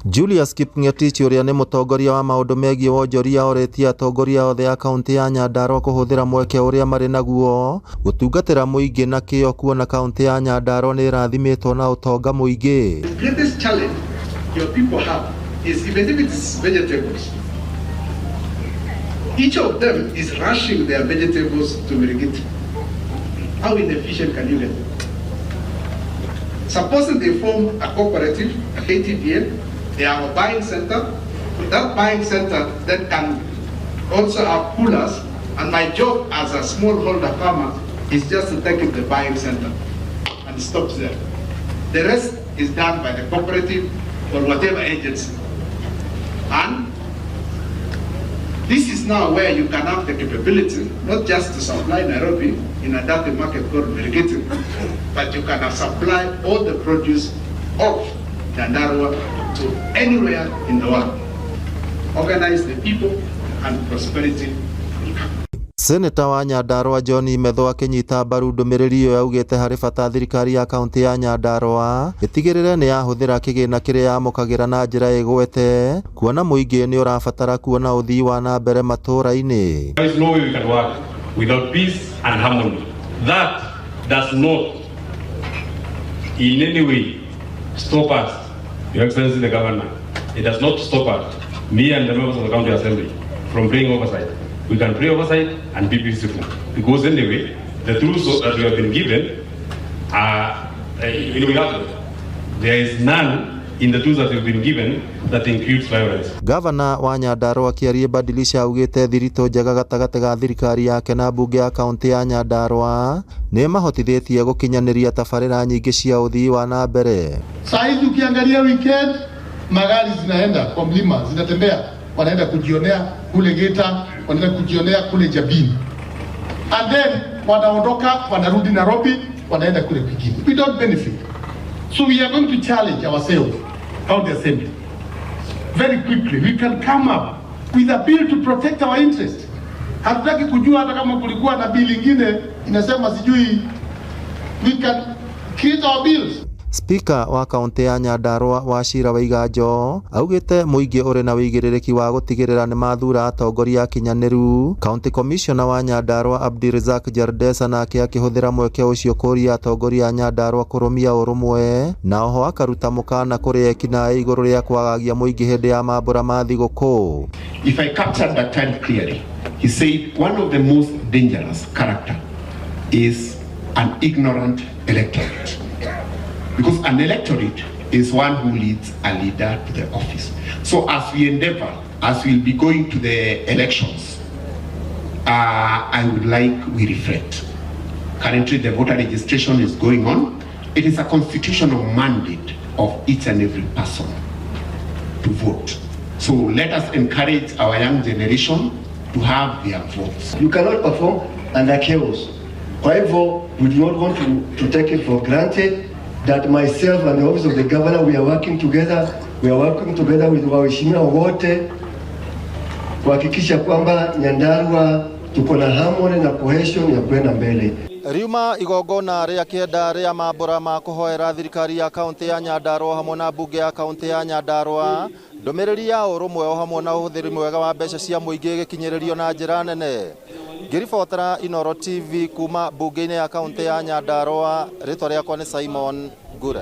Julius Kipng'etich uria ni mutongoria wa maundu megie wonjoria oretie atongoria othe ya kaunti ya Nyandarua kuhuthira mweke uria mari naguo gutungatira muingi na kio kuona kaunti ya Nyandarua ni irathimitwo na utonga muingi. The greatest challenge your people have is even if it's vegetables. Each of them is rushing their vegetables to Mirigiti. How inefficient can you get? Supposing they form a cooperative, a KTPN, they have a buying center. That buying center then can also have coolers, and my job as a smallholder farmer is just to take it to the buying center and stop there. The rest is done by the cooperative or whatever agency. And this is now where you can have the capability, not just to supply Nairobi in a dirty market called Mirigiti, but you can supply all the produce of Nyandarua to anywhere in the world. Organize the people and prosperity will come. Seneta wa Nyandarua John Metho akinyita mbaru ndumiriri iyo yaugite hari bata thirikari ya kaunti ya Nyandarua itigirire ni yahuthira kigina kiria yamukagira na njira igwete kuona muingi ni urabatara kuona uthii wa na mbere matura-ini. There is no way we can work without peace and harmony. That does not in any way stop us, Your Excellency the Governor. It does not stop us, me and the members of the County Assembly, from playing oversight. We can pray oversight and be peaceful. Because anyway, the tools that we have been given are, we have them. There is none in the tools that we've been given that includes violence. Governor wa Nyandarua akiaria badilisha augite thirito njega gatagati ga thirikari yake na mbunge ya kaunti ya Nyandarua ni mahotithitie gukinyaniria tabarira nyingi cia uthii wa na mbere. Sasa ukiangalia weekend magari zinaenda kwa mlima zinatembea, wanaenda kujionea kule Geta, wanaenda kujionea kule Jabini, and then wanaondoka wanarudi Nairobi, wanaenda kule kwingine. We don't benefit. So we are going to challenge ourselves, County Assembly, very quickly. We can come up with a bill to protect our interest. Hatutaki kujua hata kama kulikuwa na bill ingine inasema sijui. We can create our bills. Speaker wa kaunti ya Nyandarua Wachira Waiganjo augite muingi uri na wigiririki wa gutigirira ni mathura atongoria akinyaniru. County Commissioner wa Nyandarua Abdirizak Jardesa nake akihuthira mweke ucio kuria atongoria Nyandarua kurumia urumwe na oho akaruta mukana kuri ekina iguru ria kwagagia muingi hindi ya mambura ma thiguku. If I captured that time clearly, he said one of the most dangerous character is an ignorant electorate. Because an electorate is one who leads a leader to the office. So as we endeavor, as we'll be going to the elections, I would like we reflect. Currently the voter registration is going on. It is a constitutional mandate of each and every person to vote. So let us encourage our young generation to have their votes. You cannot perform under chaos. However, we do not want to take it for granted that myself and the office of the governor, we are working together. We are working together with waheshimiwa wote kuhakikisha kwamba Nyandarua tuko na harmony na cohesion ya kwenda mbele. Riuma igongona ria kienda ria mambura ma kuhoera thirikari ya kaunti ya Nyandarua hamwe na mbunge ya kaunti ya Nyandarua ndumiriri ya urumwe hamwe na uhuthiri mwega wa mbeca cia muingi gikinyiririo na njira nene. Ngiribotera Inoro TV kuma mbunge-inĩ ya kaunti ya Nyandarua, ritwa riakwa ni Simon Ngure.